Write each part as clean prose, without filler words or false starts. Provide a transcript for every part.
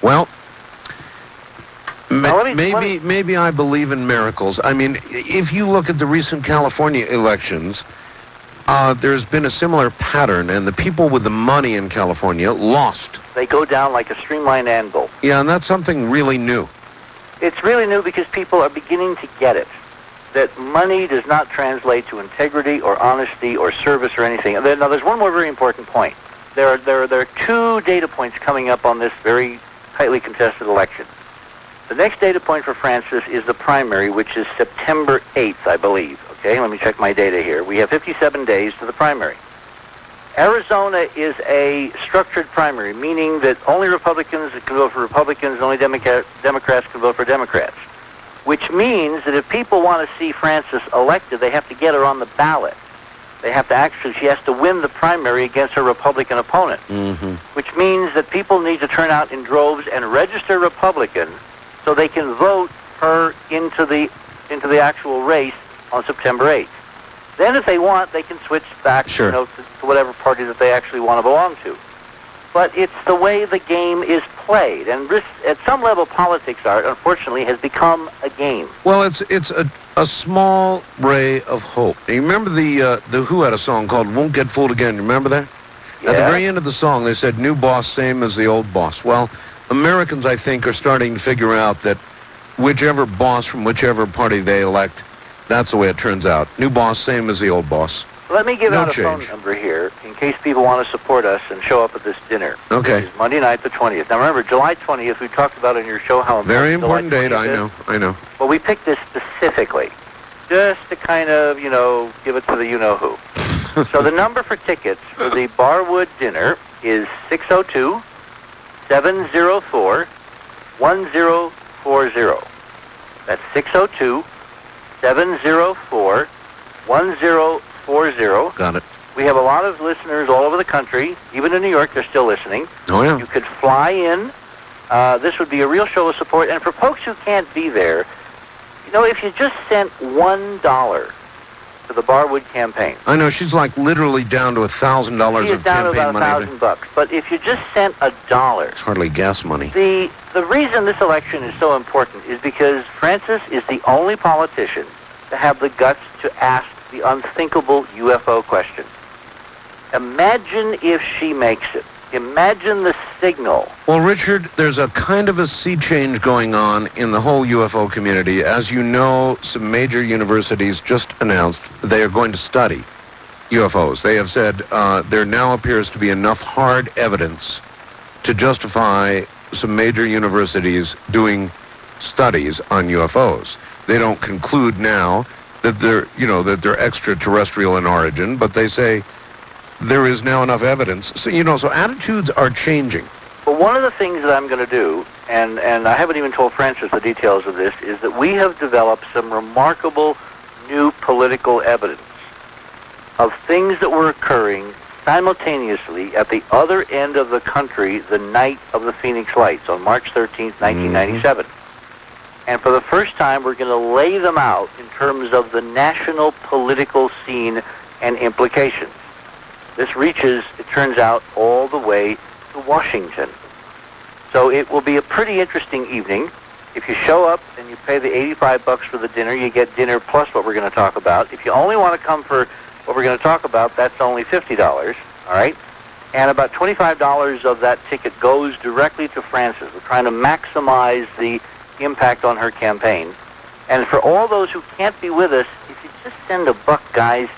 Well, Now, maybe I believe in miracles. I mean, if you look at the recent California elections, there's been a similar pattern, and the people with the money in California lost. They go down like a streamlined anvil. Yeah, and that's something really new. It's really new because people are beginning to get it, that money does not translate to integrity or honesty or service or anything. And now, there's one more very important point. There are two data points coming up on this very tightly contested election. The next data point for Francis is the primary, which is September 8th, I believe. Okay, let me check my data here. We have 57 days to the primary. Arizona is a structured primary, meaning that only Republicans can vote for Republicans, only Democrats can vote for Democrats, which means that if people want to see Francis elected, they have to get her on the ballot. They have to she has to win the primary against her Republican opponent, which means that people need to turn out in droves and register Republican so they can vote her into the actual race on September 8th. Then if they want, they can switch back to whatever party that they actually want to belong to. But it's the way the game is played. And at some level, politics, Art, unfortunately, has become a game. Well, it's a small ray of hope. You remember the Who had a song called Won't Get Fooled Again. You remember that? Yeah. At the very end of the song, they said, new boss, same as the old boss. Well, Americans, I think, are starting to figure out that whichever boss from whichever party they elect, that's the way it turns out. New boss, same as the old boss. Let me give No out a change. phone number here in case people want to support us and show up at this dinner. Okay. It's Monday night, the 20th. Now remember, July 20th, we talked about in your show how important Very important July date, 20th I know. Well, we picked this specifically just to kind of, give it to the you-know-who. So the number for tickets for the Barwood dinner is 602-704-1040. That's 602-704-1040. Got it. We have a lot of listeners all over the country. Even in New York, they're still listening. Oh, yeah. You could fly in. This would be a real show of support. And for folks who can't be there, if you just sent $1 to the Barwood campaign. I know, she's like literally down to $1,000 of down to campaign about money. $1,000. But if you just sent $1, It's hardly gas money. the reason this election is so important is because Francis is the only politician to have the guts to ask the unthinkable UFO question. Imagine if she makes it. Imagine the signal. Well, Richard, there's a kind of a sea change going on in the whole UFO community. As you know, some major universities just announced they are going to study UFOs. They have said there now appears to be enough hard evidence to justify some major universities doing studies on UFOs. They don't conclude now that they're extraterrestrial in origin, but they say there is now enough evidence. So, so attitudes are changing. But one of the things that I'm going to do, and I haven't even told Francis the details of this, is that we have developed some remarkable new political evidence of things that were occurring simultaneously at the other end of the country the night of the Phoenix Lights on March 13th, 1997. And for the first time, we're going to lay them out in terms of the national political scene and implications. This reaches, it turns out, all the way to Washington. So it will be a pretty interesting evening. If you show up and you pay the $85 for the dinner, you get dinner plus what we're going to talk about. If you only want to come for what we're going to talk about, that's only $50, all right? And about $25 of that ticket goes directly to Francis. We're trying to maximize the impact on her campaign. And for all those who can't be with us, if you just send $1, guys,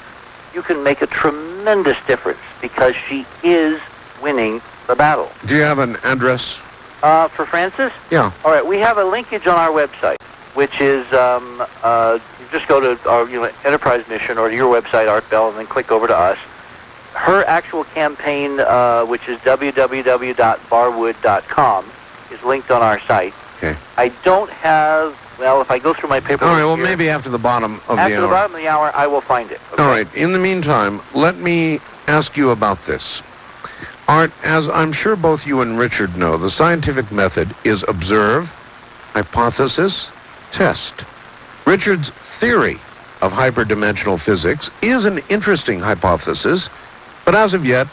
you can make a tremendous difference because she is winning the battle. Do you have an address? For Francis? Yeah. All right, we have a linkage on our website, which is, you just go to our Enterprise Mission or to your website, Art Bell, and then click over to us. Her actual campaign, which is www.barwood.com, is linked on our site. Okay. I don't have, if I go through my paperwork All right, well, here, maybe after the bottom of the hour. after the bottom of the hour, I will find it. Okay? All right. In the meantime, let me ask you about this. Art, as I'm sure both you and Richard know, the scientific method is observe, hypothesis, test. Richard's theory of hyperdimensional physics is an interesting hypothesis, but as of yet,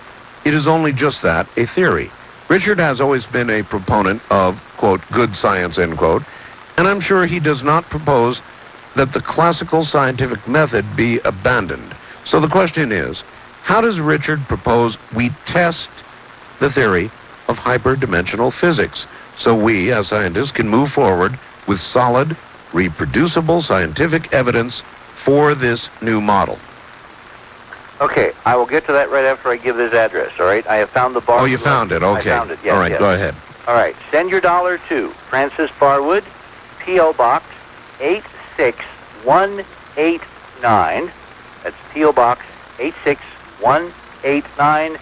it is only just that, a theory. Richard has always been a proponent of, quote, good science, end quote, and I'm sure he does not propose that the classical scientific method be abandoned. So the question is, how does Richard propose we test the theory of hyperdimensional physics so we, as scientists, can move forward with solid, reproducible scientific evidence for this new model? Okay, I will get to that right after I give this address, all right? I have found the Barwood. Oh, you found it, okay. I found it, yes. All right, yes. Go ahead. All right, send your dollar to Francis Barwood, P.O. Box 86189. That's P.O. Box 86189,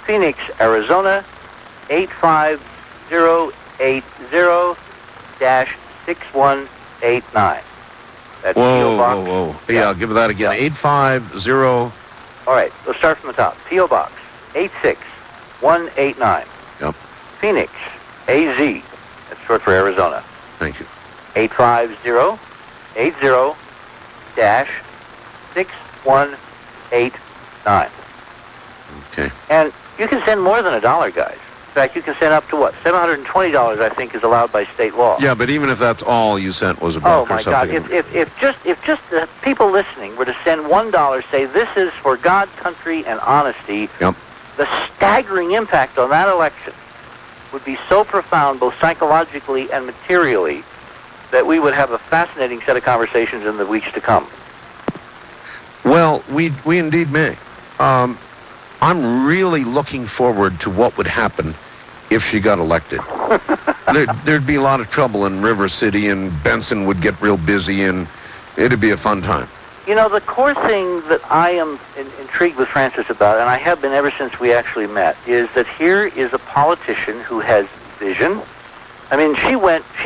Phoenix, Arizona 85080-6189. That's P.O. Box. Whoa. Yeah, give that again. 850. All right, let's start from the top. P.O. Box 86189. Yep. Phoenix, AZ. That's short for Arizona. Thank you. 850-80-6189. Okay. And you can send more than $1, guys. In fact, you can send up to what? $720, I think, is allowed by state law. Yeah, but even if that's all you sent was a Oh buck or my God! something. If just the people listening were to send $1, say this is for God, country, and honesty. Yep. The staggering impact on that election would be so profound, both psychologically and materially, that we would have a fascinating set of conversations in the weeks to come. Well, we indeed may. I'm really looking forward to what would happen if she got elected. There'd be a lot of trouble in River City, and Benson would get real busy, and it'd be a fun time. You know, the core thing that I am intrigued with Francis about, and I have been ever since we actually met, is that here is a politician who has vision. I mean, she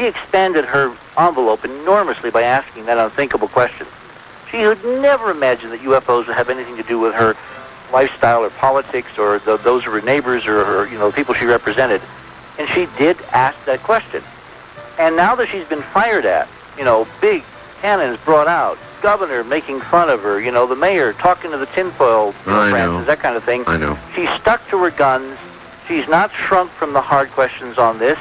expanded her envelope enormously by asking that unthinkable question. She would never imagine that UFOs would have anything to do with her lifestyle or politics or those of her neighbors or her, people she represented. And she did ask that question. And now that she's been fired at, big cannons brought out, governor making fun of her, the mayor talking to the tinfoil, Francis, that kind of thing. I know. She's stuck to her guns. She's not shrunk from the hard questions on this.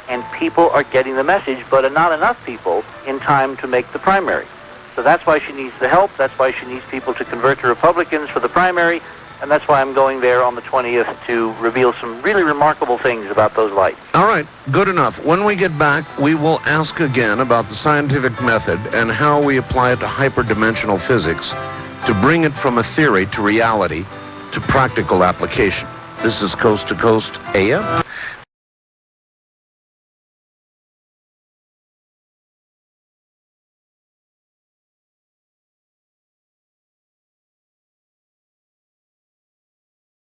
And people are getting the message, but not enough people in time to make the primary. So that's why she needs the help. That's why she needs people to convert to Republicans for the primary. And that's why I'm going there on the 20th to reveal some really remarkable things about those lights. All right, good enough. When we get back, we will ask again about the scientific method and how we apply it to hyperdimensional physics to bring it from a theory to reality to practical application. This is Coast to Coast AM.